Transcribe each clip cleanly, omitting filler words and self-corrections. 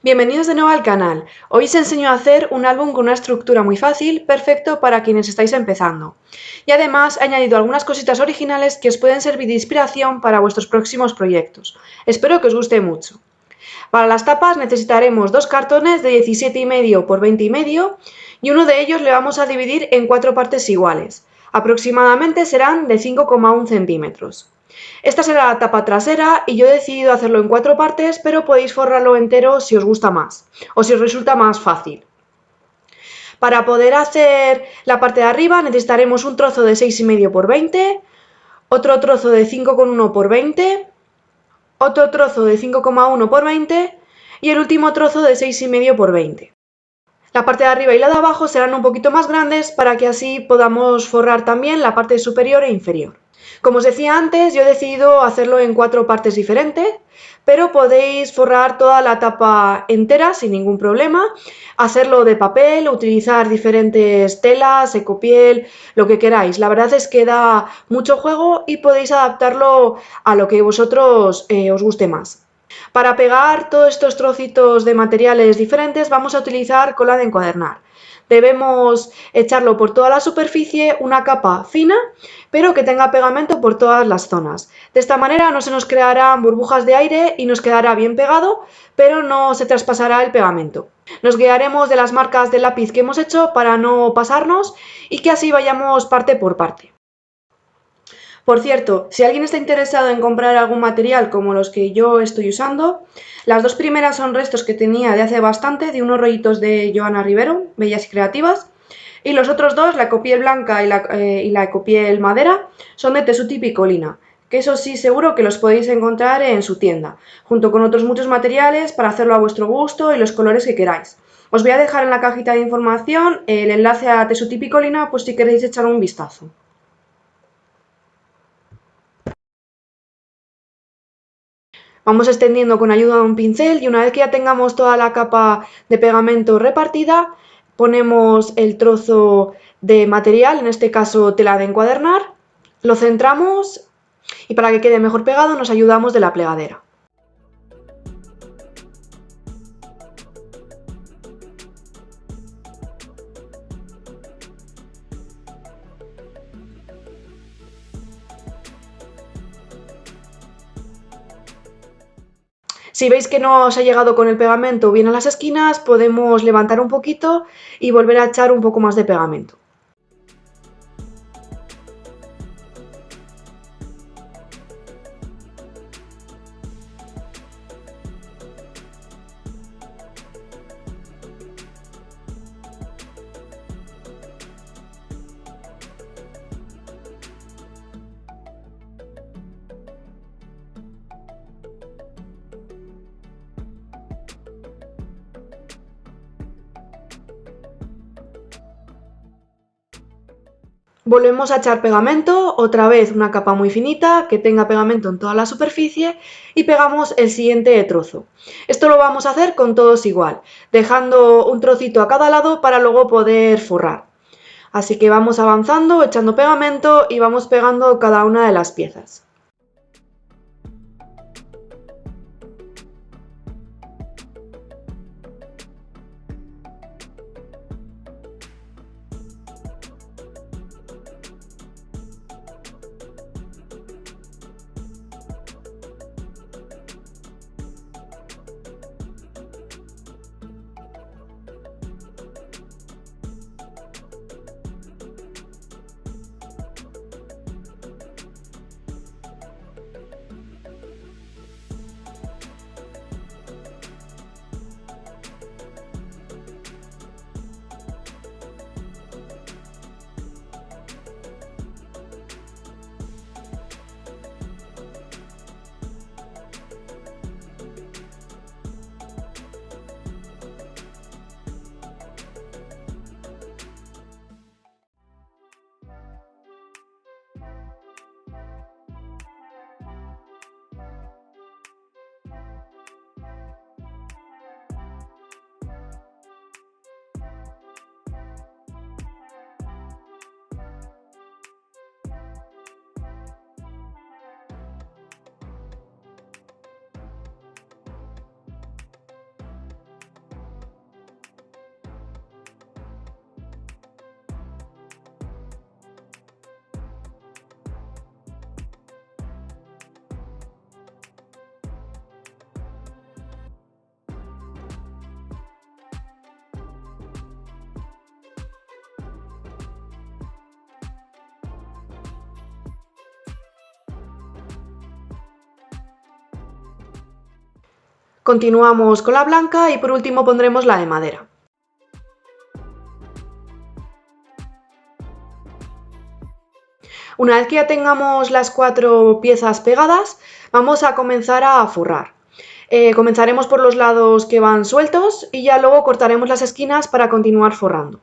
Bienvenidos de nuevo al canal. Hoy os enseño a hacer un álbum con una estructura muy fácil, perfecto para quienes estáis empezando. Y además he añadido algunas cositas originales que os pueden servir de inspiración para vuestros próximos proyectos. Espero que os guste mucho. Para las tapas necesitaremos dos cartones de 17,5 por 20,5 y uno de ellos le vamos a dividir en 4 partes iguales. Aproximadamente serán de 5,1 centímetros. Esta será la tapa trasera y yo he decidido hacerlo en 4 partes, pero podéis forrarlo entero si os gusta más o si os resulta más fácil. Para poder hacer la parte de arriba necesitaremos un trozo de 6,5 por 20, otro trozo de 5,1 por 20, otro trozo de 5,1 por 20 y el último trozo de 6,5 por 20. La parte de arriba y la de abajo serán un poquito más grandes para que así podamos forrar también la parte superior e inferior. Como os decía antes, yo he decidido hacerlo en 4 partes diferentes, pero podéis forrar toda la tapa entera sin ningún problema, hacerlo de papel, utilizar diferentes telas, ecopiel, lo que queráis. La verdad es que da mucho juego y podéis adaptarlo a lo que vosotros os guste más. Para pegar todos estos trocitos de materiales diferentes vamos a utilizar cola de encuadernar. Debemos echarlo por toda la superficie, una capa fina, pero que tenga pegamento por todas las zonas. De esta manera no se nos crearán burbujas de aire y nos quedará bien pegado, pero no se traspasará el pegamento. Nos guiaremos de las marcas del lápiz que hemos hecho para no pasarnos y que así vayamos parte por parte. Por cierto, si alguien está interesado en comprar algún material como los que yo estoy usando, las dos primeras son restos que tenía de hace bastante de unos rollitos de Joana Rivero, Bellas y Creativas, y los otros dos, la ecopiel blanca y la ecopiel madera, son de Tessuti Piccolina, que eso sí seguro que los podéis encontrar en su tienda, junto con otros muchos materiales para hacerlo a vuestro gusto y los colores que queráis. Os voy a dejar en la cajita de información el enlace a Tessuti Piccolina, pues si queréis echar un vistazo. Vamos extendiendo con ayuda de un pincel y una vez que ya tengamos toda la capa de pegamento repartida, ponemos el trozo de material, en este caso tela de encuadernar, lo centramos y para que quede mejor pegado nos ayudamos de la plegadera. Si veis que no os ha llegado con el pegamento bien a las esquinas, podemos levantar un poquito y volver a echar un poco más de pegamento. Volvemos a echar pegamento, otra vez una capa muy finita que tenga pegamento en toda la superficie y pegamos el siguiente trozo. Esto lo vamos a hacer con todos igual, dejando un trocito a cada lado para luego poder forrar. Así que vamos avanzando, echando pegamento y vamos pegando cada una de las piezas. Continuamos con la blanca y por último pondremos la de madera. Una vez que ya tengamos las 4 piezas pegadas, vamos a comenzar a forrar. Comenzaremos por los lados que van sueltos y ya luego cortaremos las esquinas para continuar forrando.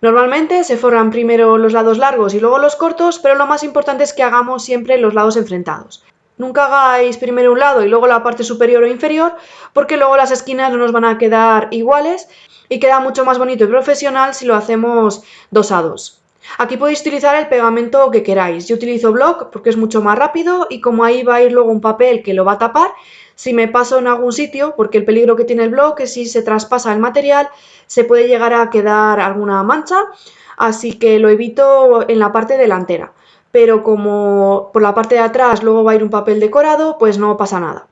Normalmente se forran primero los lados largos y luego los cortos, pero lo más importante es que hagamos siempre los lados enfrentados. Nunca hagáis primero un lado y luego la parte superior o inferior, porque luego las esquinas no nos van a quedar iguales y queda mucho más bonito y profesional si lo hacemos dos a dos. Aquí podéis utilizar el pegamento que queráis. Yo utilizo block porque es mucho más rápido y como ahí va a ir luego un papel que lo va a tapar, si me paso en algún sitio, porque el peligro que tiene el block es si se traspasa el material, se puede llegar a quedar alguna mancha, así que lo evito en la parte delantera. Pero como por la parte de atrás luego va a ir un papel decorado, pues no pasa nada.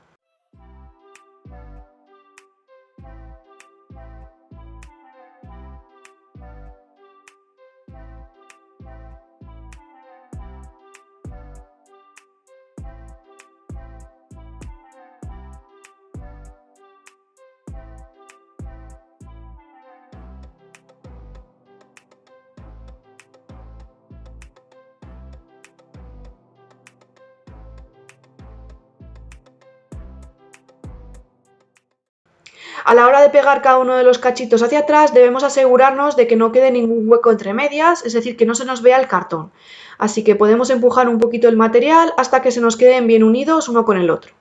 A la hora de pegar cada uno de los cachitos hacia atrás debemos asegurarnos de que no quede ningún hueco entre medias, es decir, que no se nos vea el cartón. Así que podemos empujar un poquito el material hasta que se nos queden bien unidos uno con el otro.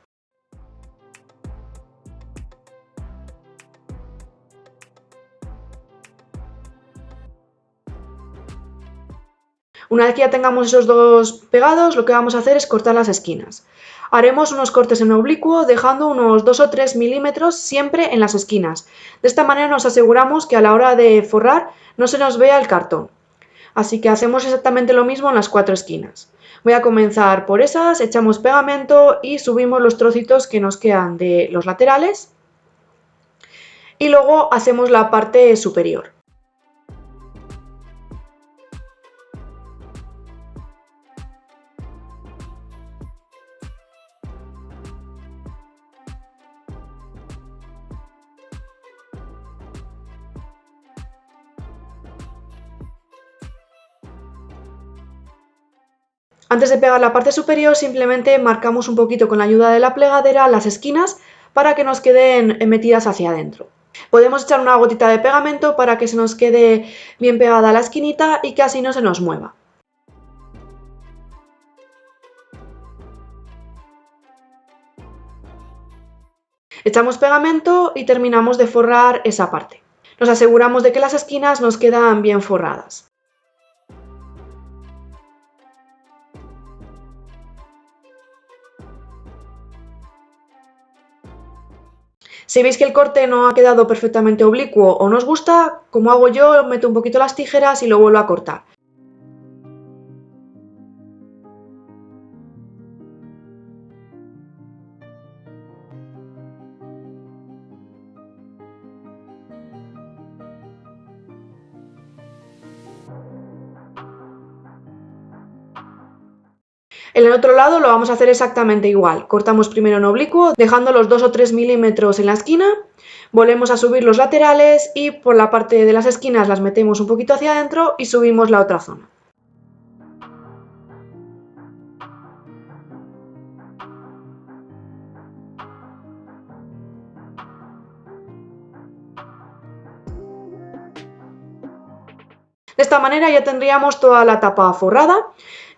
Una vez que ya tengamos esos dos pegados, lo que vamos a hacer es cortar las esquinas. Haremos unos cortes en oblicuo dejando unos 2 o 3 milímetros siempre en las esquinas. De esta manera nos aseguramos que a la hora de forrar no se nos vea el cartón. Así que hacemos exactamente lo mismo en las 4 esquinas. Voy a comenzar por esas, echamos pegamento y subimos los trocitos que nos quedan de los laterales. Y luego hacemos la parte superior. Antes de pegar la parte superior simplemente marcamos un poquito con la ayuda de la plegadera las esquinas para que nos queden metidas hacia adentro. Podemos echar una gotita de pegamento para que se nos quede bien pegada la esquinita y que así no se nos mueva. Echamos pegamento y terminamos de forrar esa parte. Nos aseguramos de que las esquinas nos quedan bien forradas. Si veis que el corte no ha quedado perfectamente oblicuo o no os gusta, como hago yo, meto un poquito las tijeras y lo vuelvo a cortar. En el otro lado lo vamos a hacer exactamente igual. Cortamos primero en oblicuo, dejando los 2 o 3 milímetros en la esquina. Volvemos a subir los laterales y por la parte de las esquinas las metemos un poquito hacia adentro y subimos la otra zona. De esta manera ya tendríamos toda la tapa forrada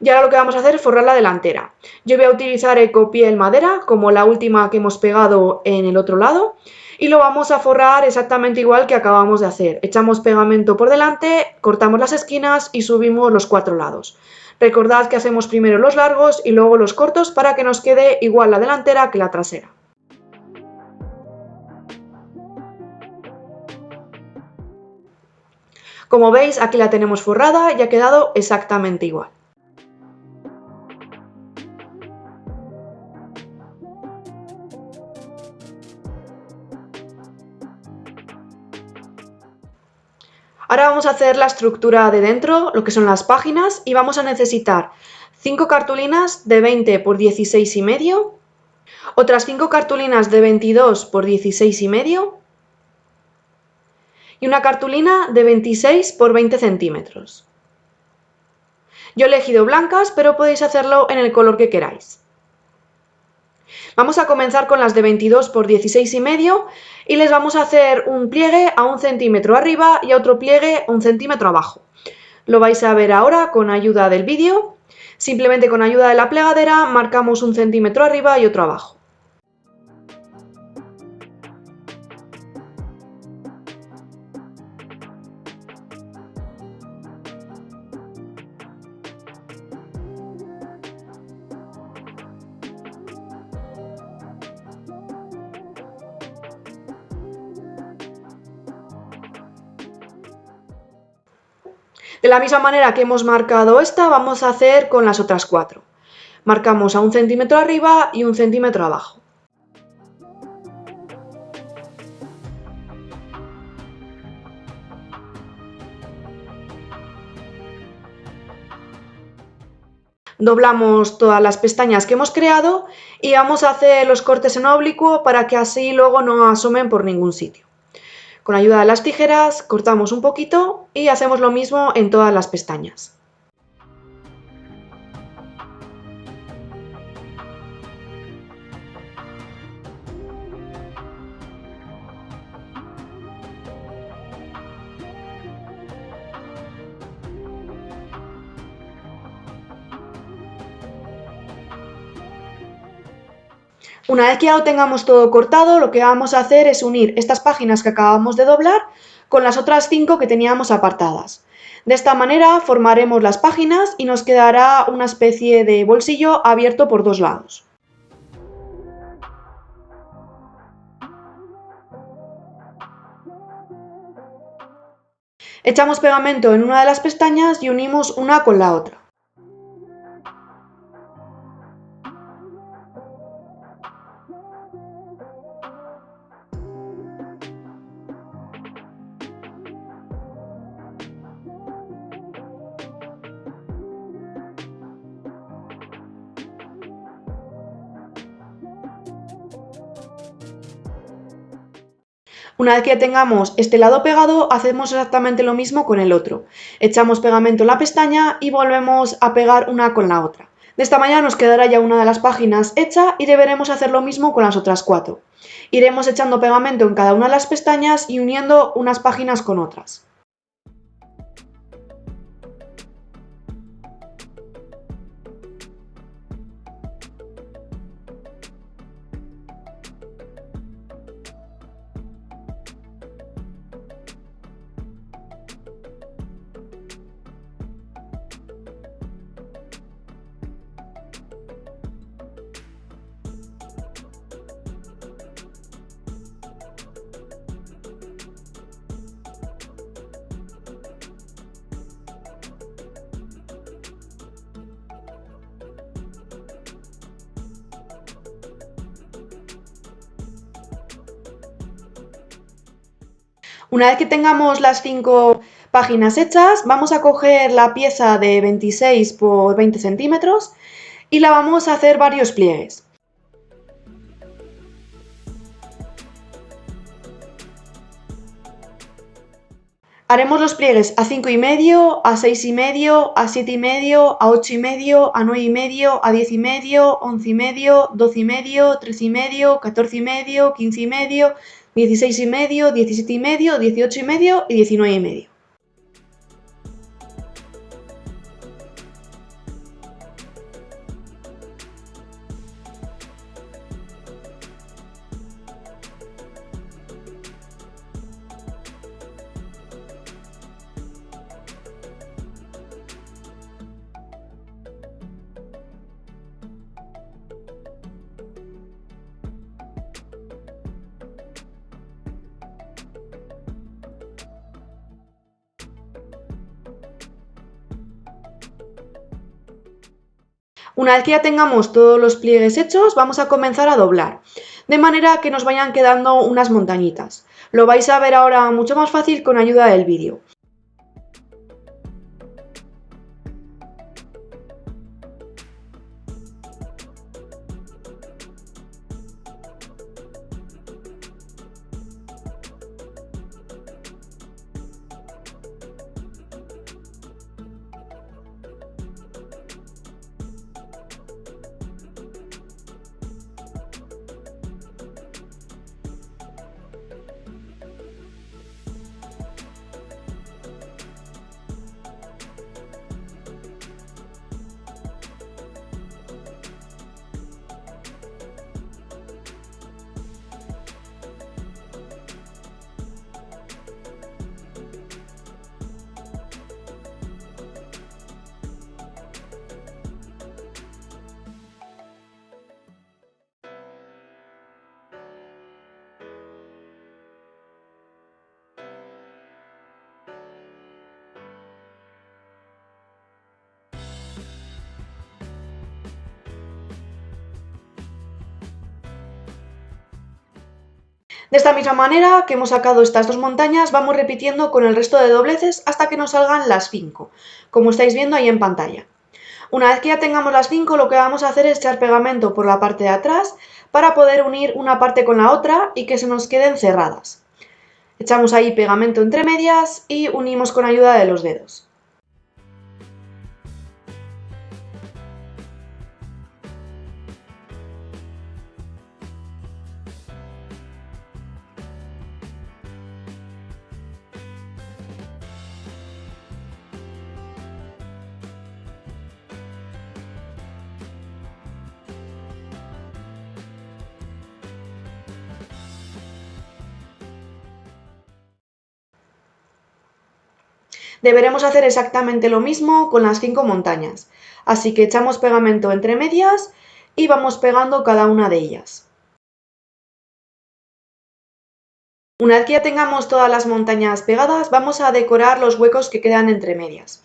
y ahora lo que vamos a hacer es forrar la delantera. Yo voy a utilizar ecopiel madera como la última que hemos pegado en el otro lado y lo vamos a forrar exactamente igual que acabamos de hacer. Echamos pegamento por delante, cortamos las esquinas y subimos los 4 lados. Recordad que hacemos primero los largos y luego los cortos para que nos quede igual la delantera que la trasera. Como veis, aquí la tenemos forrada y ha quedado exactamente igual. Ahora vamos a hacer la estructura de dentro, lo que son las páginas, y vamos a necesitar 5 cartulinas de 20 por 16,5, Otras 5 cartulinas de 22 por 16,5 y una cartulina de 26 por 20 centímetros. Yo he elegido blancas, pero podéis hacerlo en el color que queráis. Vamos a comenzar con las de 22 por 16,5 y les vamos a hacer un pliegue a 1 centímetro arriba y otro pliegue a 1 centímetro abajo. Lo vais a ver ahora con ayuda del vídeo. Simplemente con ayuda de la plegadera marcamos 1 centímetro arriba y otro abajo. De la misma manera que hemos marcado esta, vamos a hacer con las otras 4. Marcamos a 1 centímetro arriba y 1 centímetro abajo. Doblamos todas las pestañas que hemos creado y vamos a hacer los cortes en oblicuo para que así luego no asomen por ningún sitio. Con ayuda de las tijeras cortamos un poquito y hacemos lo mismo en todas las pestañas. Una vez que ya lo tengamos todo cortado, lo que vamos a hacer es unir estas páginas que acabamos de doblar con las otras 5 que teníamos apartadas. De esta manera formaremos las páginas y nos quedará una especie de bolsillo abierto por 2 lados. Echamos pegamento en una de las pestañas y unimos una con la otra. Una vez que ya tengamos este lado pegado, hacemos exactamente lo mismo con el otro. Echamos pegamento en la pestaña y volvemos a pegar una con la otra. De esta manera nos quedará ya una de las páginas hecha y deberemos hacer lo mismo con las otras 4. Iremos echando pegamento en cada una de las pestañas y uniendo unas páginas con otras. Una vez que tengamos las 5 páginas hechas, vamos a coger la pieza de 26 por 20 centímetros y la vamos a hacer varios pliegues. Haremos los pliegues a 5,5, a 6,5, a 7,5, a 8,5, a 9,5, a 10,5, 11,5, 12,5, 13,5, 14,5, 15,5, 16,5, 17,5, 18,5 y 19,5. Una vez que ya tengamos todos los pliegues hechos, vamos a comenzar a doblar, de manera que nos vayan quedando unas montañitas. Lo vais a ver ahora mucho más fácil con ayuda del vídeo. De esta misma manera que hemos sacado estas dos montañas, vamos repitiendo con el resto de dobleces hasta que nos salgan las 5, como estáis viendo ahí en pantalla. Una vez que ya tengamos las 5, lo que vamos a hacer es echar pegamento por la parte de atrás para poder unir una parte con la otra y que se nos queden cerradas. Echamos ahí pegamento entre medias y unimos con ayuda de los dedos. Deberemos hacer exactamente lo mismo con las 5 montañas, así que echamos pegamento entre medias y vamos pegando cada una de ellas. Una vez que ya tengamos todas las montañas pegadas, vamos a decorar los huecos que quedan entre medias.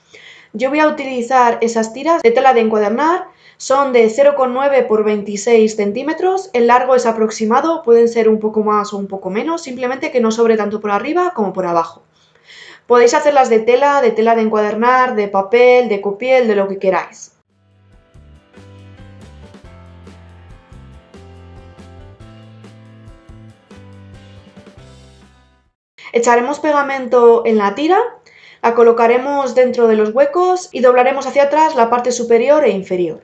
Yo voy a utilizar esas tiras de tela de encuadernar, son de 0,9 por 26 centímetros, el largo es aproximado, pueden ser un poco más o un poco menos, simplemente que no sobre tanto por arriba como por abajo. Podéis hacerlas de tela de encuadernar, de papel, de copiel, de lo que queráis. Echaremos pegamento en la tira, la colocaremos dentro de los huecos y doblaremos hacia atrás la parte superior e inferior.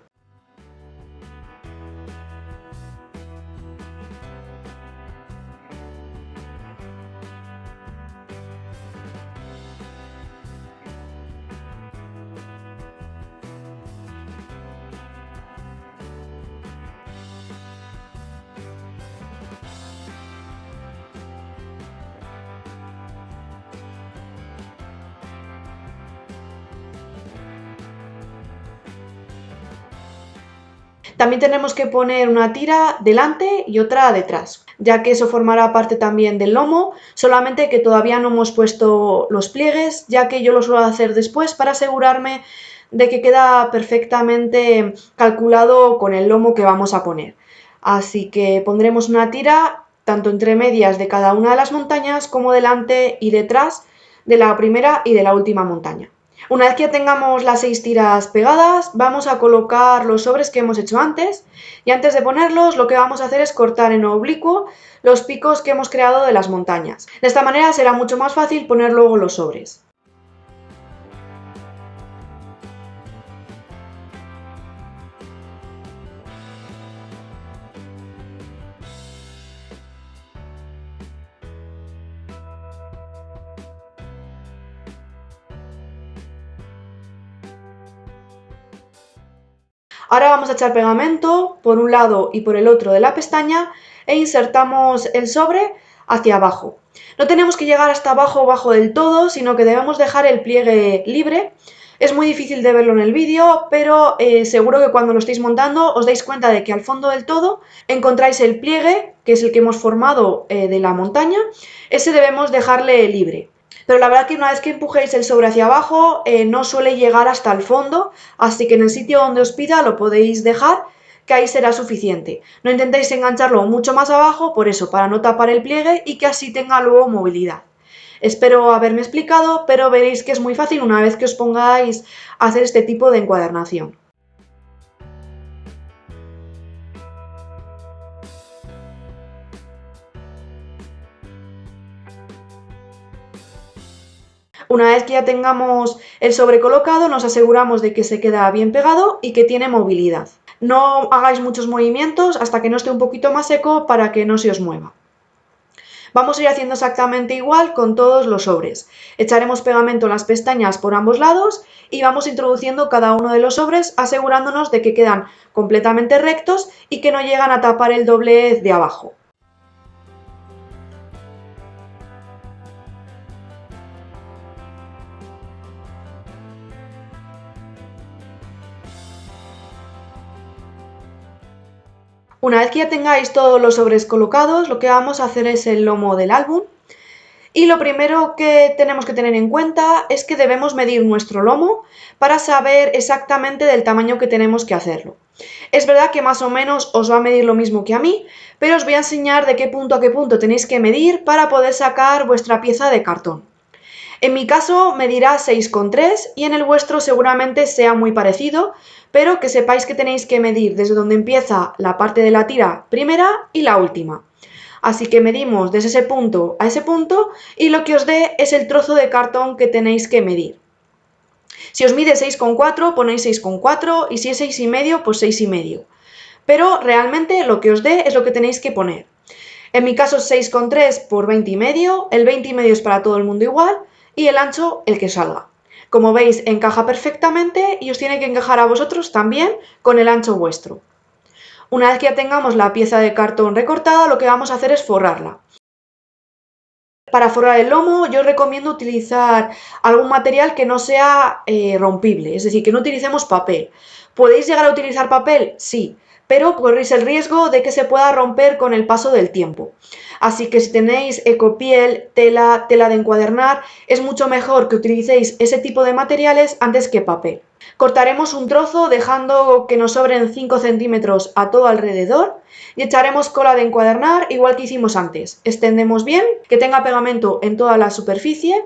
También tenemos que poner una tira delante y otra detrás, ya que eso formará parte también del lomo, solamente que todavía no hemos puesto los pliegues, ya que yo los suelo hacer después para asegurarme de que queda perfectamente calculado con el lomo que vamos a poner. Así que pondremos una tira tanto entre medias de cada una de las montañas como delante y detrás de la primera y de la última montaña. Una vez que tengamos las 6 tiras pegadas, vamos a colocar los sobres que hemos hecho antes y antes de ponerlos lo que vamos a hacer es cortar en oblicuo los picos que hemos creado de las montañas. De esta manera será mucho más fácil poner luego los sobres. Ahora vamos a echar pegamento por un lado y por el otro de la pestaña e insertamos el sobre hacia abajo. No tenemos que llegar hasta abajo del todo, sino que debemos dejar el pliegue libre. Es muy difícil de verlo en el vídeo, pero seguro que cuando lo estéis montando os dais cuenta de que al fondo del todo encontráis el pliegue, que es el que hemos formado de la montaña. Ese debemos dejarle libre. Pero la verdad que una vez que empujéis el sobre hacia abajo no suele llegar hasta el fondo, así que en el sitio donde os pida lo podéis dejar, que ahí será suficiente. No intentéis engancharlo mucho más abajo, por eso, para no tapar el pliegue y que así tenga luego movilidad. Espero haberme explicado, pero veréis que es muy fácil una vez que os pongáis a hacer este tipo de encuadernación. Una vez que ya tengamos el sobre colocado, nos aseguramos de que se queda bien pegado y que tiene movilidad. No hagáis muchos movimientos hasta que no esté un poquito más seco para que no se os mueva. Vamos a ir haciendo exactamente igual con todos los sobres. Echaremos pegamento en las pestañas por ambos lados y vamos introduciendo cada uno de los sobres asegurándonos de que quedan completamente rectos y que no llegan a tapar el doblez de abajo. Una vez que ya tengáis todos los sobres colocados, lo que vamos a hacer es el lomo del álbum. Y lo primero que tenemos que tener en cuenta es que debemos medir nuestro lomo para saber exactamente del tamaño que tenemos que hacerlo. Es verdad que más o menos os va a medir lo mismo que a mí, pero os voy a enseñar de qué punto a qué punto tenéis que medir para poder sacar vuestra pieza de cartón. En mi caso medirá 6,3 y en el vuestro seguramente sea muy parecido, pero que sepáis que tenéis que medir desde donde empieza la parte de la tira primera y la última. Así que medimos desde ese punto a ese punto y lo que os dé es el trozo de cartón que tenéis que medir. Si os mide 6,4 ponéis 6,4 y si es 6,5 pues 6,5. Pero realmente lo que os dé es lo que tenéis que poner. En mi caso es 6,3 por 20,5, el 20,5 es para todo el mundo igual y el ancho el que salga. Como veis encaja perfectamente y os tiene que encajar a vosotros también con el ancho vuestro. Una vez que ya tengamos la pieza de cartón recortada, lo que vamos a hacer es forrarla. Para forrar el lomo yo os recomiendo utilizar algún material que no sea rompible, es decir, que no utilicemos papel. ¿Podéis llegar a utilizar papel? Sí, pero corréis el riesgo de que se pueda romper con el paso del tiempo. Así que si tenéis ecopiel, tela de encuadernar, es mucho mejor que utilicéis ese tipo de materiales antes que papel. Cortaremos un trozo dejando que nos sobren 5 centímetros a todo alrededor y echaremos cola de encuadernar igual que hicimos antes. Extendemos bien, que tenga pegamento en toda la superficie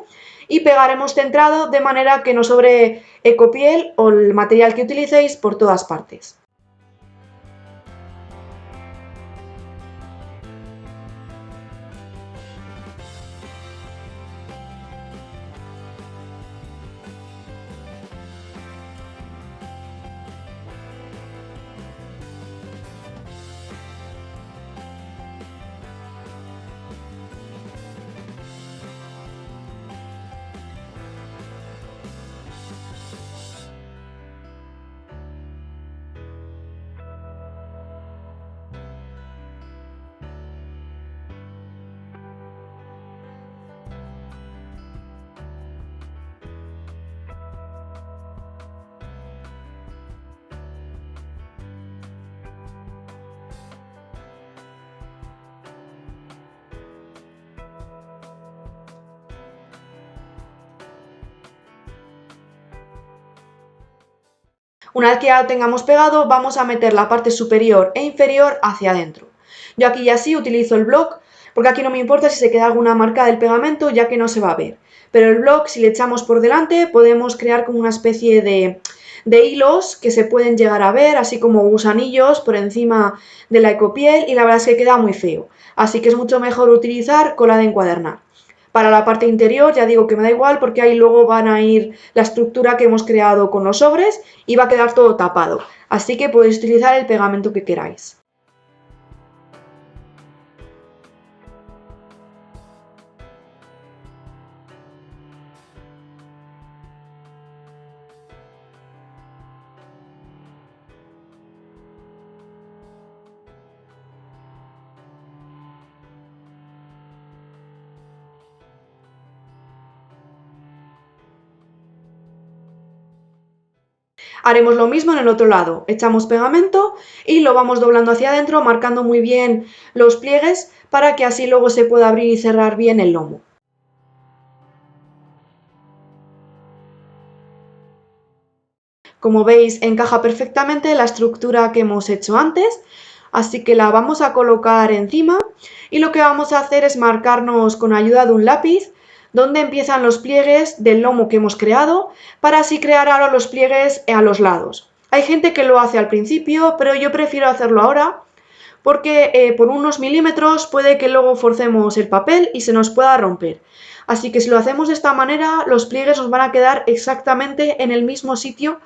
y pegaremos centrado de manera que no sobre ecopiel o el material que utilicéis por todas partes. Una vez que ya lo tengamos pegado, vamos a meter la parte superior e inferior hacia adentro. Yo aquí ya sí utilizo el bloc, porque aquí no me importa si se queda alguna marca del pegamento, ya que no se va a ver. Pero el bloc, si le echamos por delante, podemos crear como una especie de hilos que se pueden llegar a ver, así como gusanillos por encima de la ecopiel, y la verdad es que queda muy feo. Así que es mucho mejor utilizar cola de encuadernar. Para la parte interior ya digo que me da igual porque ahí luego van a ir la estructura que hemos creado con los sobres y va a quedar todo tapado. Así que podéis utilizar el pegamento que queráis. Haremos lo mismo en el otro lado, echamos pegamento y lo vamos doblando hacia adentro, marcando muy bien los pliegues para que así luego se pueda abrir y cerrar bien el lomo. Como veis, encaja perfectamente la estructura que hemos hecho antes, así que la vamos a colocar encima y lo que vamos a hacer es marcarnos con ayuda de un lápiz donde empiezan los pliegues del lomo que hemos creado para así crear ahora los pliegues a los lados. Hay gente que lo hace al principio, pero yo prefiero hacerlo ahora porque por unos milímetros puede que luego forcemos el papel y se nos pueda romper. Así que si lo hacemos de esta manera, los pliegues nos van a quedar exactamente en el mismo sitio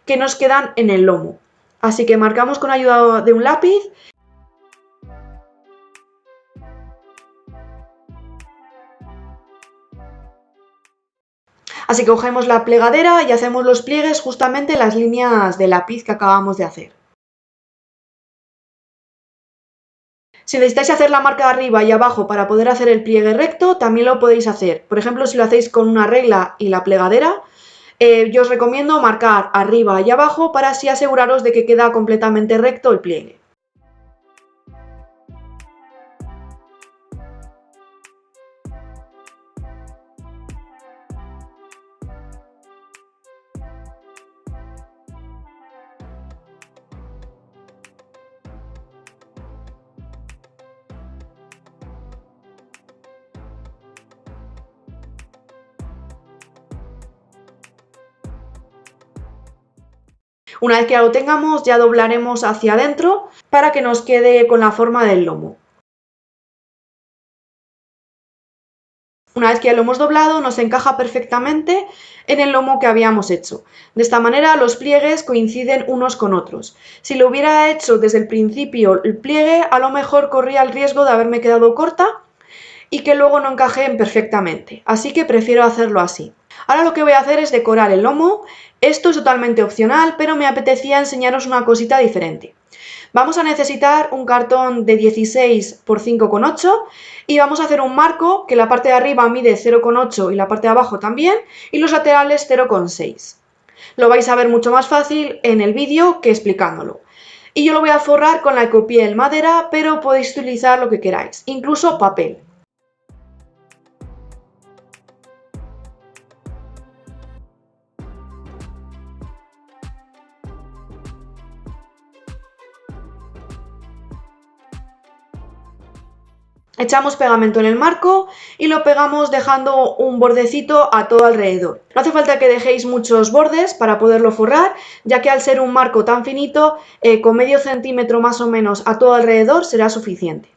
que nos quedan en el lomo. Así que marcamos con ayuda de un lápiz. Así que cogemos la plegadera y hacemos los pliegues justamente en las líneas de lápiz que acabamos de hacer. Si necesitáis hacer la marca de arriba y abajo para poder hacer el pliegue recto, también lo podéis hacer. Por ejemplo, si lo hacéis con una regla y la plegadera, yo os recomiendo marcar arriba y abajo para así aseguraros de que queda completamente recto el pliegue. Una vez que ya lo tengamos, ya doblaremos hacia adentro para que nos quede con la forma del lomo. Una vez que ya lo hemos doblado, nos encaja perfectamente en el lomo que habíamos hecho. De esta manera los pliegues coinciden unos con otros. Si lo hubiera hecho desde el principio el pliegue, a lo mejor corría el riesgo de haberme quedado corta y que luego no encajen perfectamente. Así que prefiero hacerlo así. Ahora lo que voy a hacer es decorar el lomo. Esto es totalmente opcional, pero me apetecía enseñaros una cosita diferente. Vamos a necesitar un cartón de 16 por 5,8 y vamos a hacer un marco que la parte de arriba mide 0,8 y la parte de abajo también y los laterales 0,6. Lo vais a ver mucho más fácil en el vídeo que explicándolo. Y yo lo voy a forrar con la ecopiel madera, pero podéis utilizar lo que queráis, incluso papel. Echamos pegamento en el marco y lo pegamos dejando un bordecito a todo alrededor. No hace falta que dejéis muchos bordes para poderlo forrar, ya que al ser un marco tan finito, con medio centímetro más o menos a todo alrededor será suficiente.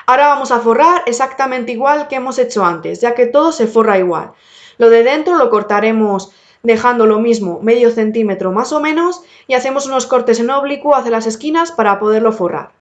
Ahora vamos a forrar exactamente igual que hemos hecho antes, ya que todo se forra igual. Lo de dentro lo cortaremos dejando lo mismo, medio centímetro más o menos, y hacemos unos cortes en oblicuo hacia las esquinas para poderlo forrar.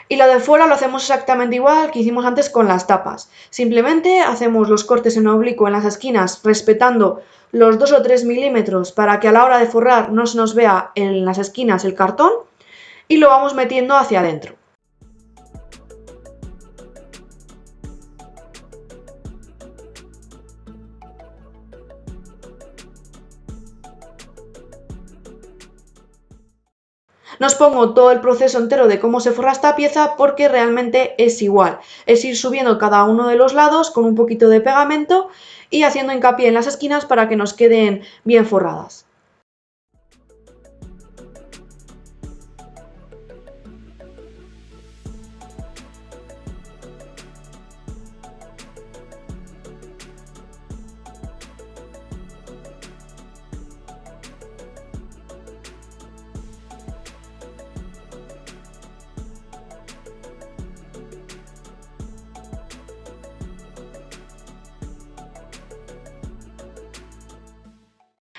Y lo de fuera lo hacemos exactamente igual que hicimos antes con las tapas. Simplemente hacemos los cortes en oblicuo en las esquinas respetando los 2 o 3 milímetros para que a la hora de forrar no se nos vea en las esquinas el cartón y lo vamos metiendo hacia adentro. No os pongo todo el proceso entero de cómo se forra esta pieza porque realmente es igual. Es ir subiendo cada uno de los lados con un poquito de pegamento y haciendo hincapié en las esquinas para que nos queden bien forradas.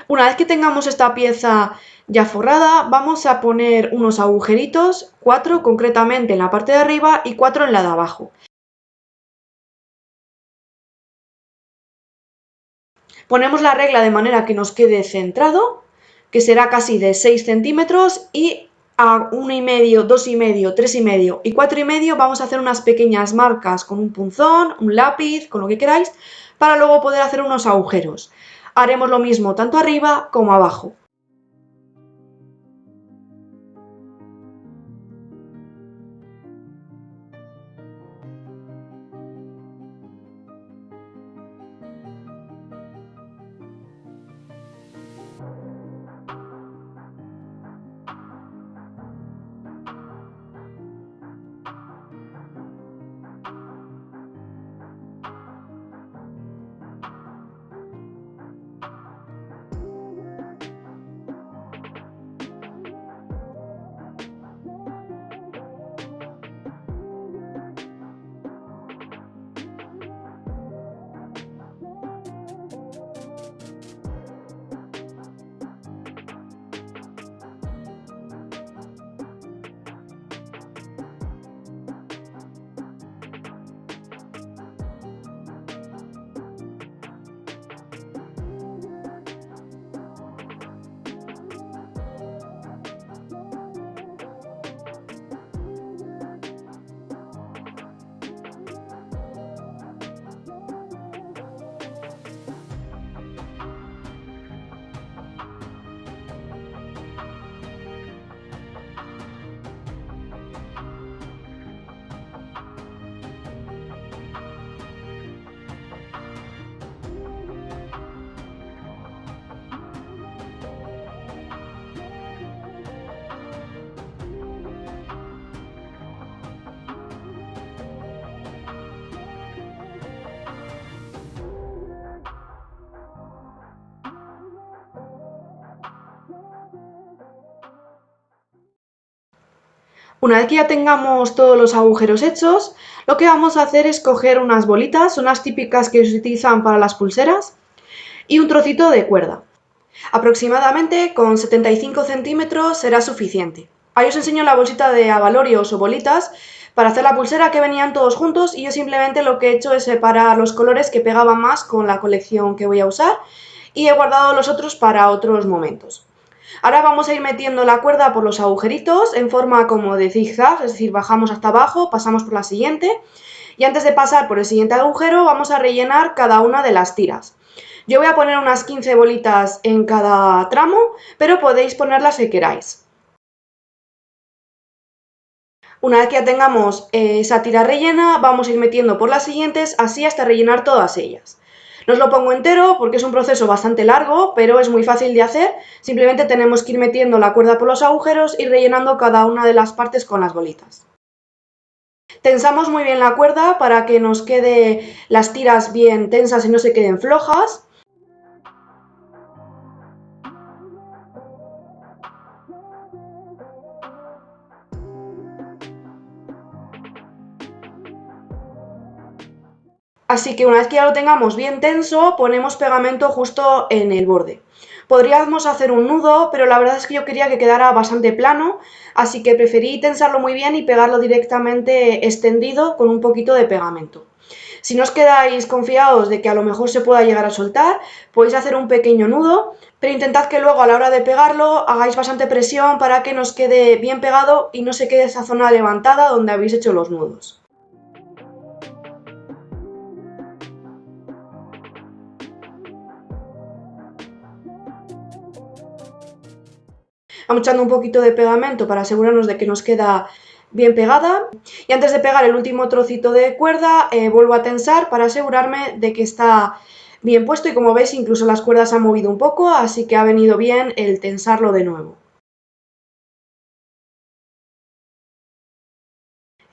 Una vez que tengamos esta pieza ya forrada, vamos a poner unos agujeritos, 4 concretamente en la parte de arriba y 4 en la de abajo. Ponemos la regla de manera que nos quede centrado, que será casi de 6 centímetros, y a 1,5, 2,5, 3,5 y 4,5 vamos a hacer unas pequeñas marcas con un punzón, un lápiz, con lo que queráis, para luego poder hacer unos agujeros. Haremos lo mismo tanto arriba como abajo. Una vez que ya tengamos todos los agujeros hechos, lo que vamos a hacer es coger unas bolitas, unas típicas que se utilizan para las pulseras, y un trocito de cuerda. Aproximadamente con 75 centímetros será suficiente. Ahí os enseño la bolsita de abalorios o bolitas para hacer la pulsera que venían todos juntos y yo simplemente lo que he hecho es separar los colores que pegaban más con la colección que voy a usar y he guardado los otros para otros momentos. Ahora vamos a ir metiendo la cuerda por los agujeritos en forma como de zigzag, es decir, bajamos hasta abajo, pasamos por la siguiente y antes de pasar por el siguiente agujero vamos a rellenar cada una de las tiras. Yo voy a poner unas 15 bolitas en cada tramo, pero podéis poner las que queráis. Una vez que ya tengamos esa tira rellena, vamos a ir metiendo por las siguientes, así hasta rellenar todas ellas. No os lo pongo entero porque es un proceso bastante largo, pero es muy fácil de hacer. Simplemente tenemos que ir metiendo la cuerda por los agujeros y rellenando cada una de las partes con las bolitas. Tensamos muy bien la cuerda para que nos quede las tiras bien tensas y no se queden flojas. Así que una vez que ya lo tengamos bien tenso, ponemos pegamento justo en el borde. Podríamos hacer un nudo, pero la verdad es que yo quería que quedara bastante plano, así que preferí tensarlo muy bien y pegarlo directamente extendido con un poquito de pegamento. Si no os quedáis confiados de que a lo mejor se pueda llegar a soltar, podéis hacer un pequeño nudo, pero intentad que luego a la hora de pegarlo hagáis bastante presión para que nos quede bien pegado y no se quede esa zona levantada donde habéis hecho los nudos. Vamos echando un poquito de pegamento para asegurarnos de que nos queda bien pegada, y antes de pegar el último trocito de cuerda vuelvo a tensar para asegurarme de que está bien puesto, y como veis incluso las cuerdas se han movido un poco, así que ha venido bien el tensarlo de nuevo.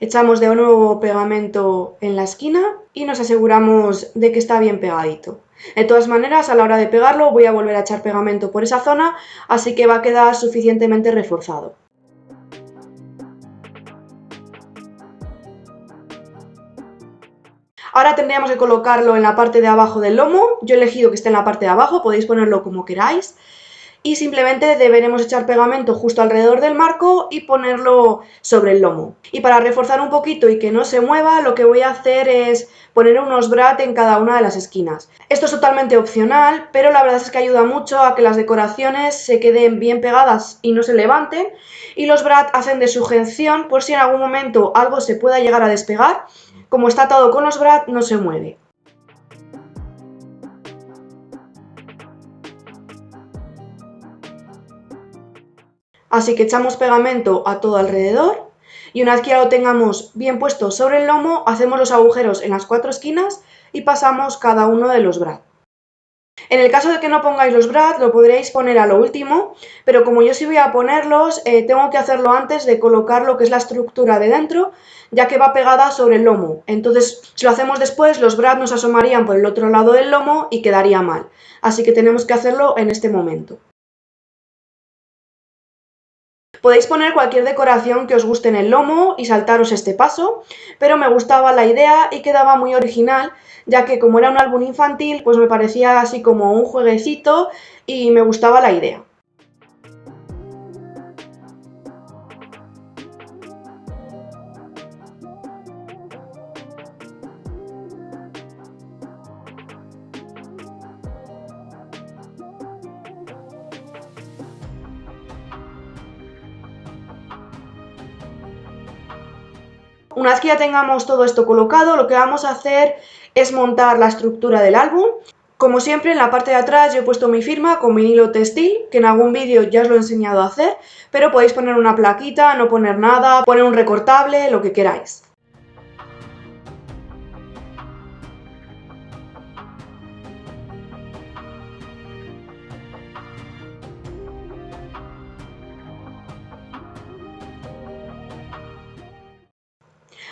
Echamos de nuevo pegamento en la esquina y nos aseguramos de que está bien pegadito. De todas maneras, a la hora de pegarlo voy a volver a echar pegamento por esa zona, así que va a quedar suficientemente reforzado. Ahora tendríamos que colocarlo en la parte de abajo del lomo. Yo he elegido que esté en la parte de abajo, podéis ponerlo como queráis. Y simplemente deberemos echar pegamento justo alrededor del marco y ponerlo sobre el lomo. Y para reforzar un poquito y que no se mueva, lo que voy a hacer es poner unos brad en cada una de las esquinas. Esto es totalmente opcional, pero la verdad es que ayuda mucho a que las decoraciones se queden bien pegadas y no se levanten. Y los brad hacen de sujeción por si en algún momento algo se pueda llegar a despegar. Como está atado con los brad, no se mueve. Así que echamos pegamento a todo alrededor, y una vez que ya lo tengamos bien puesto sobre el lomo, hacemos los agujeros en las 4 esquinas y pasamos cada uno de los brad. En el caso de que no pongáis los brad, lo podréis poner a lo último, pero como yo sí voy a ponerlos, tengo que hacerlo antes de colocar lo que es la estructura de dentro, ya que va pegada sobre el lomo. Entonces, si lo hacemos después, los brad nos asomarían por el otro lado del lomo y quedaría mal. Así que tenemos que hacerlo en este momento. Podéis poner cualquier decoración que os guste en el lomo y saltaros este paso, pero me gustaba la idea y quedaba muy original, ya que como era un álbum infantil, pues me parecía así como un jueguecito y me gustaba la idea. Una vez que ya tengamos todo esto colocado, lo que vamos a hacer es montar la estructura del álbum. Como siempre, en la parte de atrás yo he puesto mi firma con vinilo textil, que en algún vídeo ya os lo he enseñado a hacer, pero podéis poner una plaquita, no poner nada, poner un recortable, lo que queráis.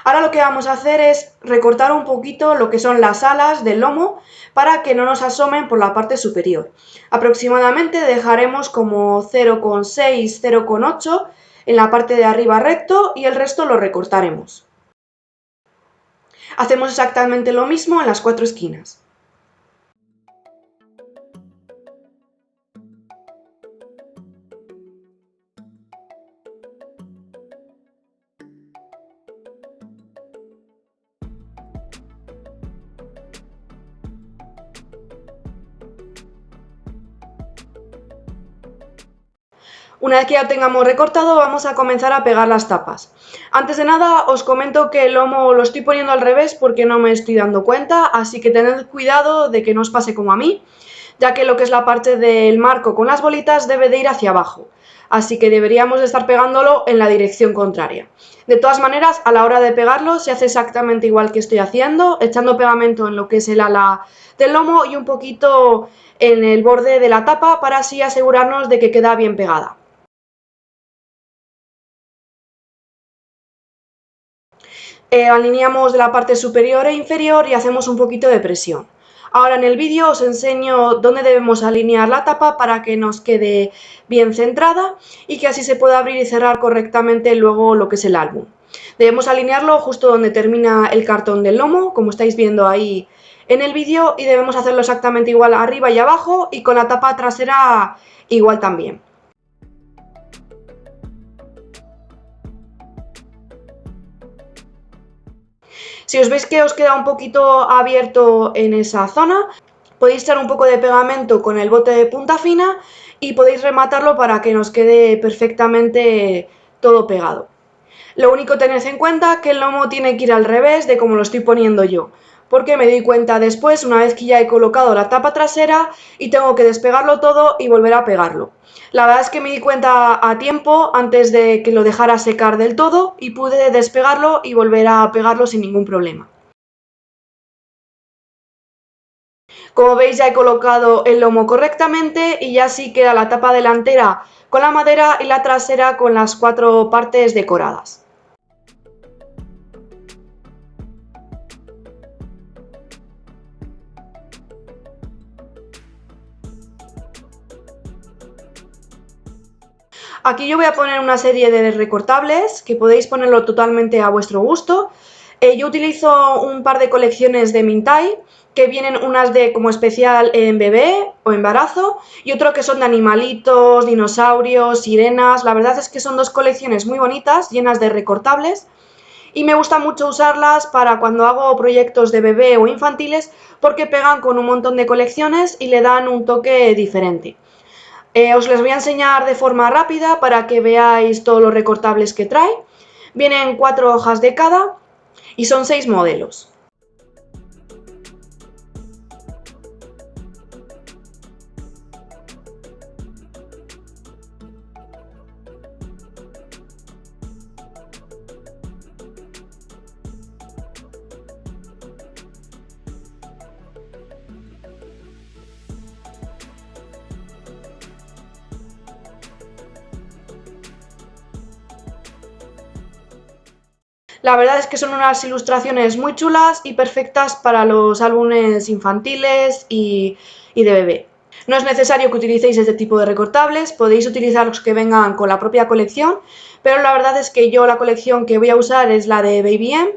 Ahora lo que vamos a hacer es recortar un poquito lo que son las alas del lomo para que no nos asomen por la parte superior. Aproximadamente dejaremos como 0,6, 0,8 en la parte de arriba recto y el resto lo recortaremos. Hacemos exactamente lo mismo en las 4 esquinas. Una vez que ya tengamos recortado, vamos a comenzar a pegar las tapas. Antes de nada, os comento que el lomo lo estoy poniendo al revés porque no me estoy dando cuenta, así que tened cuidado de que no os pase como a mí, ya que lo que es la parte del marco con las bolitas debe de ir hacia abajo, así que deberíamos de estar pegándolo en la dirección contraria. De todas maneras, a la hora de pegarlo se hace exactamente igual que estoy haciendo, echando pegamento en lo que es el ala del lomo y un poquito en el borde de la tapa para así asegurarnos de que queda bien pegada. Alineamos de la parte superior e inferior y hacemos un poquito de presión. Ahora en el vídeo os enseño dónde debemos alinear la tapa para que nos quede bien centrada y que así se pueda abrir y cerrar correctamente luego lo que es el álbum. Debemos alinearlo justo donde termina el cartón del lomo, como estáis viendo ahí en el vídeo y debemos hacerlo exactamente igual arriba y abajo y con la tapa trasera igual también. Si os veis que os queda un poquito abierto en esa zona, podéis echar un poco de pegamento con el bote de punta fina y podéis rematarlo para que nos quede perfectamente todo pegado. Lo único tened en cuenta que el lomo tiene que ir al revés de como lo estoy poniendo yo, porque me doy cuenta después, una vez que ya he colocado la tapa trasera, y tengo que despegarlo todo y volver a pegarlo. La verdad es que me di cuenta a tiempo antes de que lo dejara secar del todo y pude despegarlo y volver a pegarlo sin ningún problema. Como veis ya he colocado el lomo correctamente y ya sí queda la tapa delantera con la madera y la trasera con las 4 partes decoradas. Aquí yo voy a poner una serie de recortables que podéis ponerlo totalmente a vuestro gusto. Yo utilizo un par de colecciones de Mintai, que vienen unas de como especial en bebé o embarazo y otro que son de animalitos, dinosaurios, sirenas. La verdad es que son dos colecciones muy bonitas, llenas de recortables, y me gusta mucho usarlas para cuando hago proyectos de bebé o infantiles porque pegan con un montón de colecciones y le dan un toque diferente. Os les voy a enseñar de forma rápida para que veáis todos los recortables que trae. Vienen 4 hojas de cada y son 6 modelos. La verdad es que son unas ilustraciones muy chulas y perfectas para los álbumes infantiles y de bebé. No es necesario que utilicéis este tipo de recortables, podéis utilizar los que vengan con la propia colección, pero la verdad es que yo la colección que voy a usar es la de Baby M,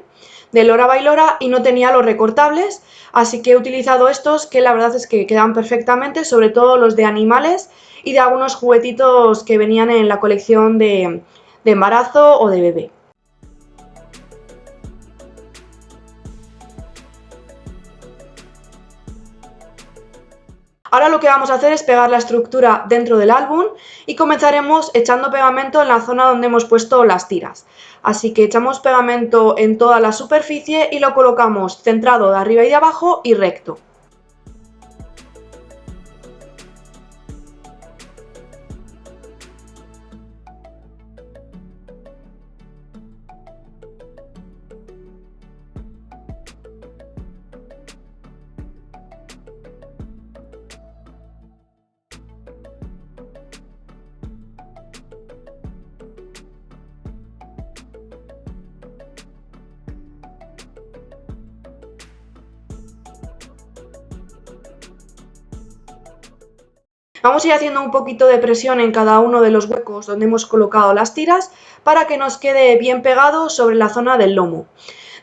de Lora Bailora, y no tenía los recortables, así que he utilizado estos que la verdad es que quedan perfectamente, sobre todo los de animales y de algunos juguetitos que venían en la colección de embarazo o de bebé. Ahora lo que vamos a hacer es pegar la estructura dentro del álbum y comenzaremos echando pegamento en la zona donde hemos puesto las tiras. Así que echamos pegamento en toda la superficie y lo colocamos centrado de arriba y de abajo y recto. Vamos a ir haciendo un poquito de presión en cada uno de los huecos donde hemos colocado las tiras para que nos quede bien pegado sobre la zona del lomo.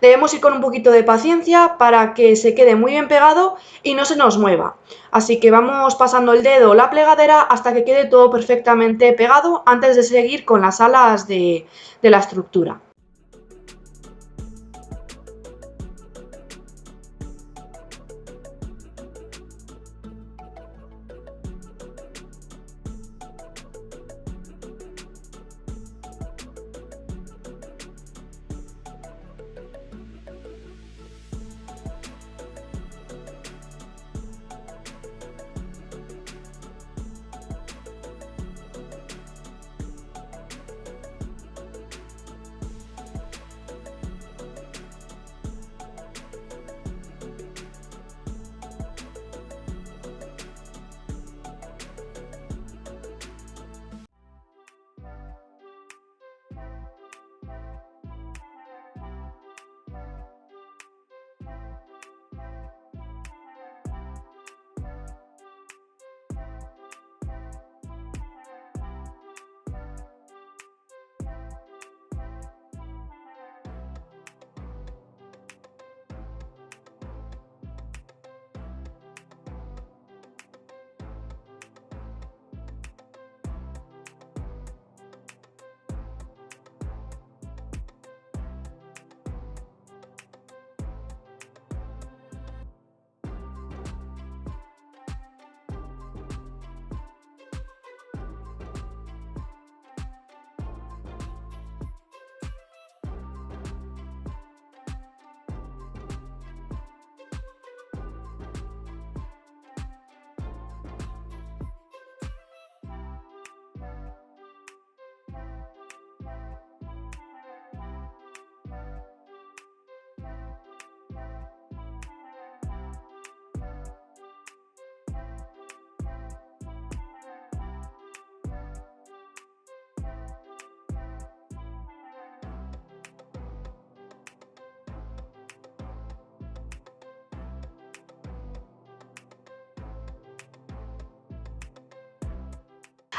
Debemos ir con un poquito de paciencia para que se quede muy bien pegado y no se nos mueva. Así que vamos pasando el dedo o la plegadera hasta que quede todo perfectamente pegado antes de seguir con las alas de la estructura.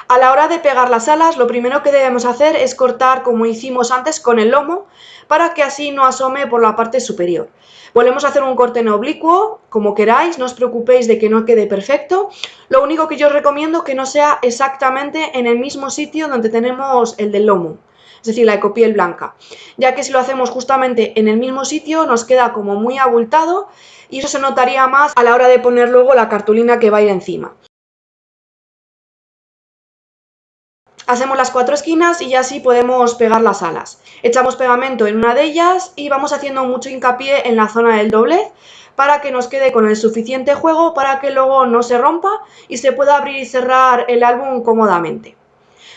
A la hora de pegar las alas, lo primero que debemos hacer es cortar como hicimos antes con el lomo, para que así no asome por la parte superior. Volvemos a hacer un corte en oblicuo, como queráis, no os preocupéis de que no quede perfecto. Lo único que yo os recomiendo es que no sea exactamente en el mismo sitio donde tenemos el del lomo, es decir, la ecopiel blanca, ya que si lo hacemos justamente en el mismo sitio nos queda como muy abultado y eso se notaría más a la hora de poner luego la cartulina que va a ir encima. Hacemos las 4 esquinas y ya así podemos pegar las alas. Echamos pegamento en una de ellas y vamos haciendo mucho hincapié en la zona del doblez para que nos quede con el suficiente juego para que luego no se rompa y se pueda abrir y cerrar el álbum cómodamente.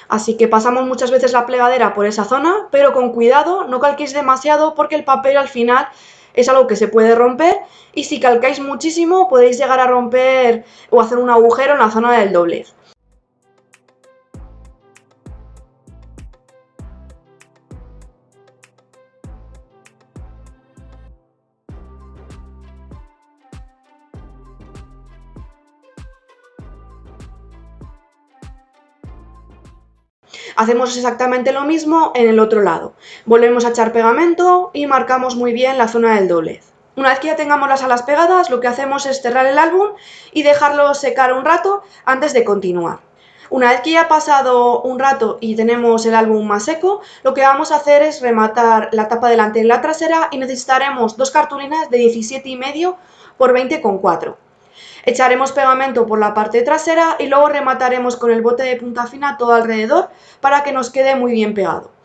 Así que pasamos muchas veces la plegadera por esa zona, pero con cuidado, no calquéis demasiado porque el papel al final es algo que se puede romper y si calcáis muchísimo podéis llegar a romper o hacer un agujero en la zona del doblez. Hacemos exactamente lo mismo en el otro lado. Volvemos a echar pegamento y marcamos muy bien la zona del doblez. Una vez que ya tengamos las alas pegadas, lo que hacemos es cerrar el álbum y dejarlo secar un rato antes de continuar. Una vez que ya ha pasado un rato y tenemos el álbum más seco, lo que vamos a hacer es rematar la tapa delante y la trasera y necesitaremos dos cartulinas de 17,5 por 20,4. Echaremos pegamento por la parte trasera y luego remataremos con el bote de punta fina todo alrededor para que nos quede muy bien pegado.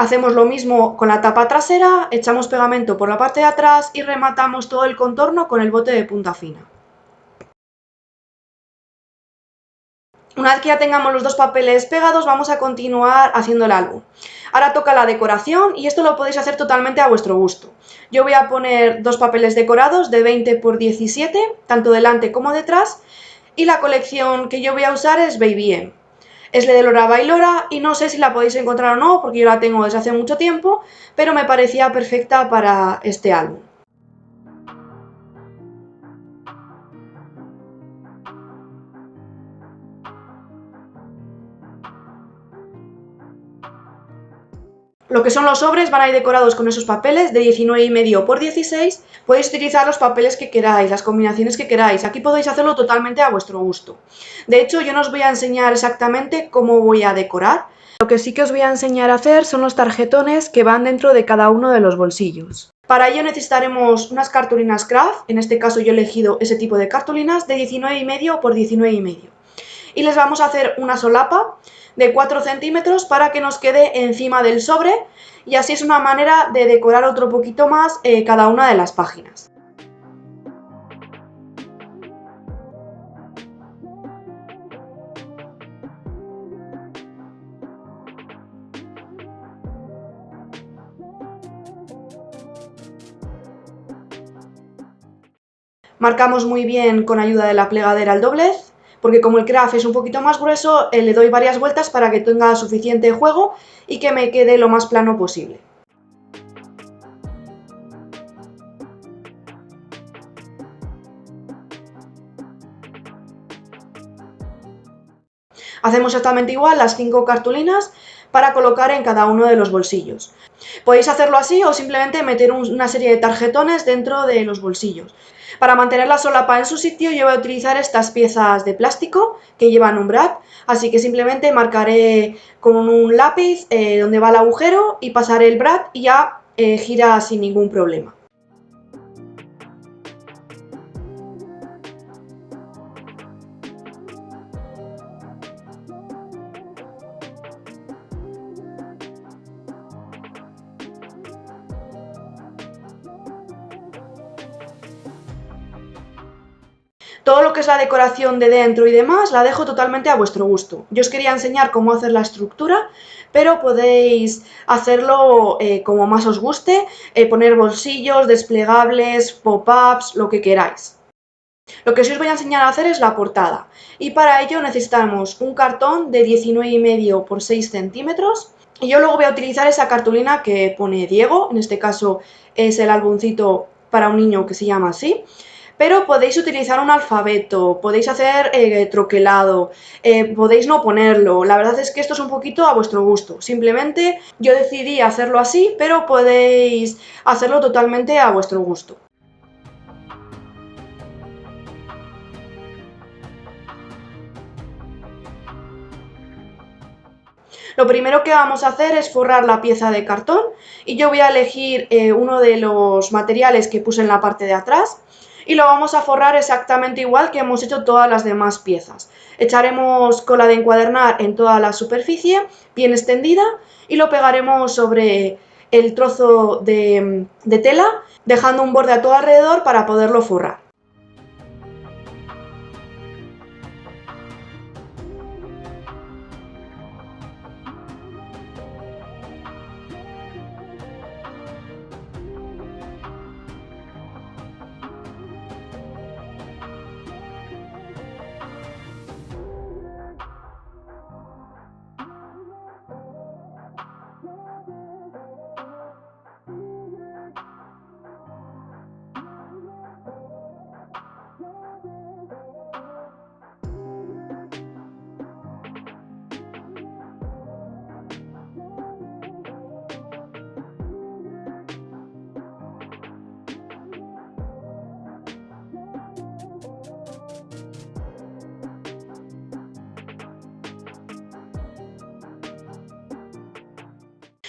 Hacemos lo mismo con la tapa trasera, echamos pegamento por la parte de atrás y rematamos todo el contorno con el bote de punta fina. Una vez que ya tengamos los dos papeles pegados, vamos a continuar haciendo el álbum. Ahora toca la decoración y esto lo podéis hacer totalmente a vuestro gusto. Yo voy a poner dos papeles decorados de 20 por 17, tanto delante como detrás, y la colección que yo voy a usar es Baby M. Es de Lora Bailora y no sé si la podéis encontrar o no, porque yo la tengo desde hace mucho tiempo, pero me parecía perfecta para este álbum. Lo que son los sobres van a ir decorados con esos papeles de 19,5 por 16. Podéis utilizar los papeles que queráis, las combinaciones que queráis. Aquí podéis hacerlo totalmente a vuestro gusto. De hecho, yo no os voy a enseñar exactamente cómo voy a decorar. Lo que sí que os voy a enseñar a hacer son los tarjetones que van dentro de cada uno de los bolsillos. Para ello necesitaremos unas cartulinas craft, en este caso yo he elegido ese tipo de cartulinas de 19,5 por 19,5. Y les vamos a hacer una solapa de 4 centímetros para que nos quede encima del sobre y así es una manera de decorar otro poquito más cada una de las páginas. Marcamos muy bien con ayuda de la plegadera el doblez, porque como el craft es un poquito más grueso, le doy varias vueltas para que tenga suficiente juego y que me quede lo más plano posible. Hacemos exactamente igual las 5 cartulinas para colocar en cada uno de los bolsillos. Podéis hacerlo así o simplemente meter una serie de tarjetones dentro de los bolsillos. Para mantener la solapa en su sitio yo voy a utilizar estas piezas de plástico que llevan un brad, así que simplemente marcaré con un lápiz donde va el agujero y pasaré el brad y ya gira sin ningún problema. Todo lo que es la decoración de dentro y demás la dejo totalmente a vuestro gusto. Yo os quería enseñar cómo hacer la estructura, pero podéis hacerlo como más os guste, poner bolsillos, desplegables, pop-ups, lo que queráis. Lo que sí os voy a enseñar a hacer es la portada, y para ello necesitamos un cartón de 19,5 por 6 centímetros, y yo luego voy a utilizar esa cartulina que pone Diego, en este caso es el álbumcito para un niño que se llama así, pero podéis utilizar un alfabeto, podéis hacer troquelado, podéis no ponerlo, la verdad es que esto es un poquito a vuestro gusto, simplemente yo decidí hacerlo así, pero podéis hacerlo totalmente a vuestro gusto. Lo primero que vamos a hacer es forrar la pieza de cartón, y yo voy a elegir uno de los materiales que puse en la parte de atrás, y lo vamos a forrar exactamente igual que hemos hecho todas las demás piezas. Echaremos cola de encuadernar en toda la superficie, bien extendida, y lo pegaremos sobre el trozo de tela, dejando un borde a todo alrededor para poderlo forrar.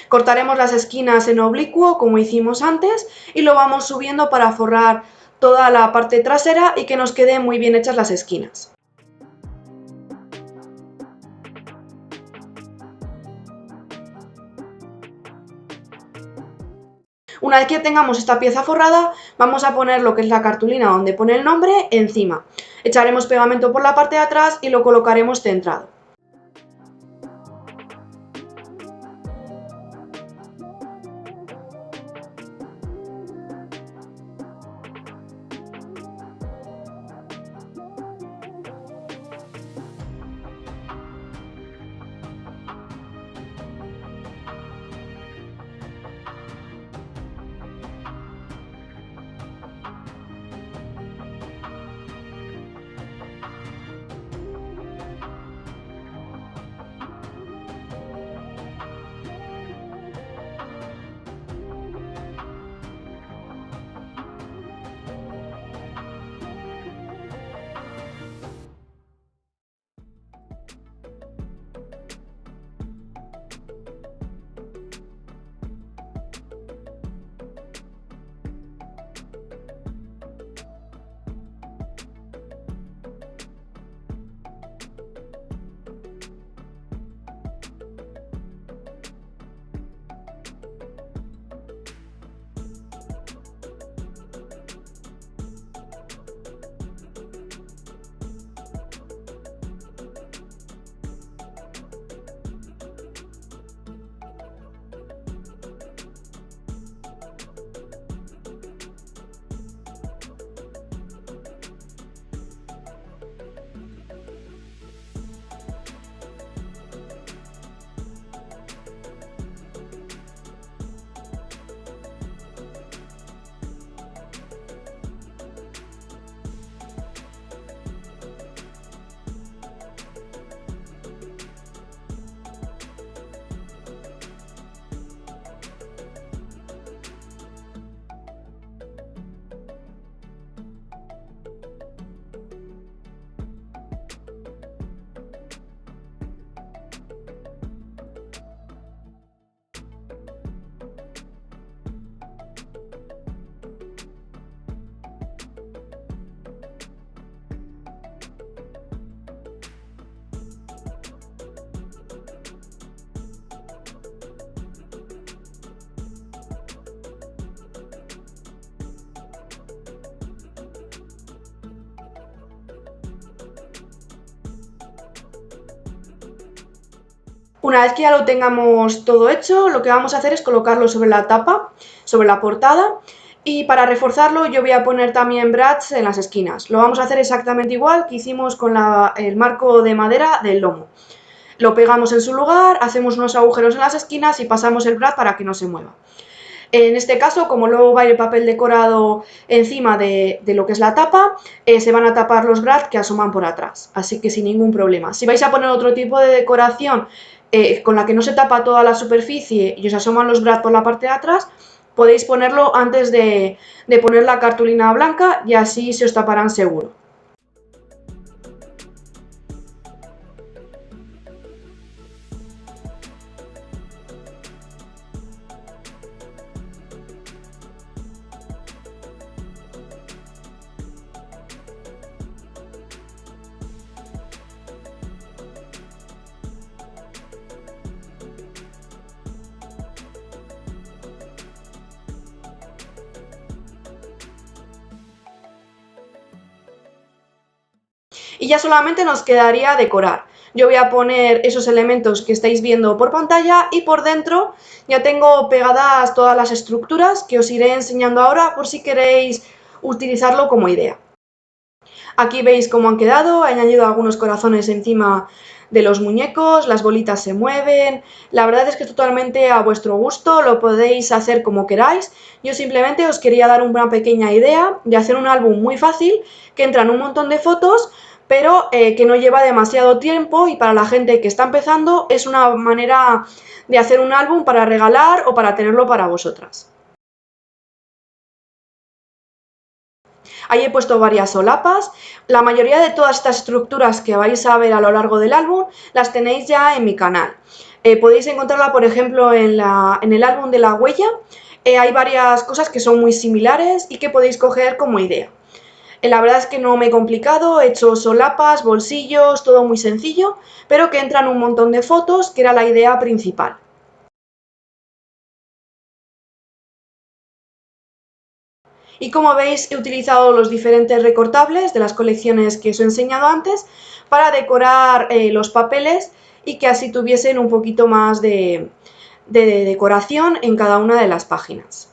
Cortaremos las esquinas en oblicuo como hicimos antes, y lo vamos subiendo para forrar toda la parte trasera y que nos queden muy bien hechas las esquinas. Una vez que tengamos esta pieza forrada, vamos a poner lo que es la cartulina donde pone el nombre encima. Echaremos pegamento por la parte de atrás y lo colocaremos centrado. Una vez que ya lo tengamos todo hecho, lo que vamos a hacer es colocarlo sobre la tapa, sobre la portada, y para reforzarlo yo voy a poner también brads en las esquinas. Lo vamos a hacer exactamente igual que hicimos con el marco de madera del lomo. Lo pegamos en su lugar, hacemos unos agujeros en las esquinas y pasamos el brad para que no se mueva. En este caso, como luego va el papel decorado encima de lo que es la tapa, se van a tapar los brads que asoman por atrás, así que sin ningún problema. Si vais a poner otro tipo de decoración con la que no se tapa toda la superficie y os asoman los brads por la parte de atrás, podéis ponerlo antes de poner la cartulina blanca y así se os taparán seguro. Y ya solamente nos quedaría decorar. Yo voy a poner esos elementos que estáis viendo por pantalla y por dentro ya tengo pegadas todas las estructuras que os iré enseñando ahora por si queréis utilizarlo como idea. Aquí veis cómo han quedado, he añadido algunos corazones encima de los muñecos, las bolitas se mueven, la verdad es que es totalmente a vuestro gusto, lo podéis hacer como queráis. Yo simplemente os quería dar una pequeña idea de hacer un álbum muy fácil, que entran un montón de fotos, pero que no lleva demasiado tiempo y para la gente que está empezando es una manera de hacer un álbum para regalar o para tenerlo para vosotras. Ahí he puesto varias solapas. La mayoría de todas estas estructuras que vais a ver a lo largo del álbum las tenéis ya en mi canal. Podéis encontrarla, por ejemplo, en el álbum de la huella. Hay varias cosas que son muy similares y que podéis coger como idea. La verdad es que no me he complicado, he hecho solapas, bolsillos, todo muy sencillo, pero que entran un montón de fotos, que era la idea principal. Y como veis, he utilizado los diferentes recortables de las colecciones que os he enseñado antes para decorar los papeles y que así tuviesen un poquito más de decoración en cada una de las páginas.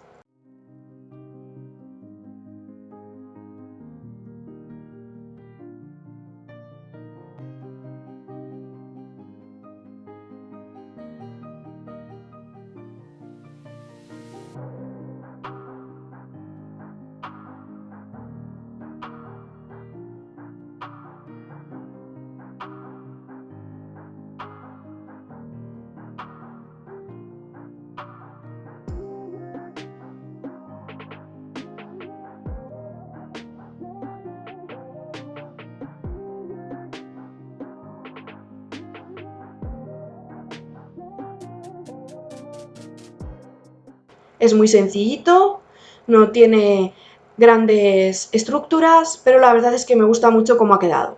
Es muy sencillito, no tiene grandes estructuras, pero la verdad es que me gusta mucho cómo ha quedado.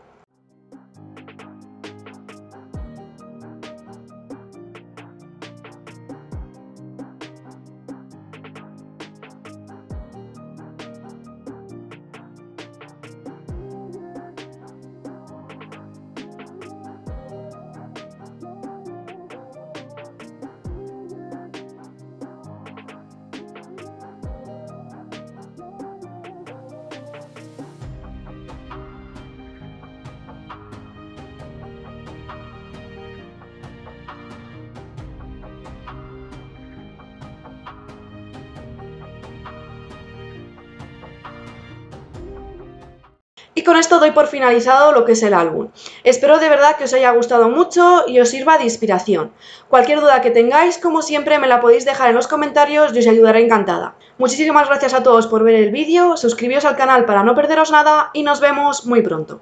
Y con esto doy por finalizado lo que es el álbum. Espero de verdad que os haya gustado mucho y os sirva de inspiración. Cualquier duda que tengáis, como siempre, me la podéis dejar en los comentarios y os ayudaré encantada. Muchísimas gracias a todos por ver el vídeo, suscribíos al canal para no perderos nada y nos vemos muy pronto.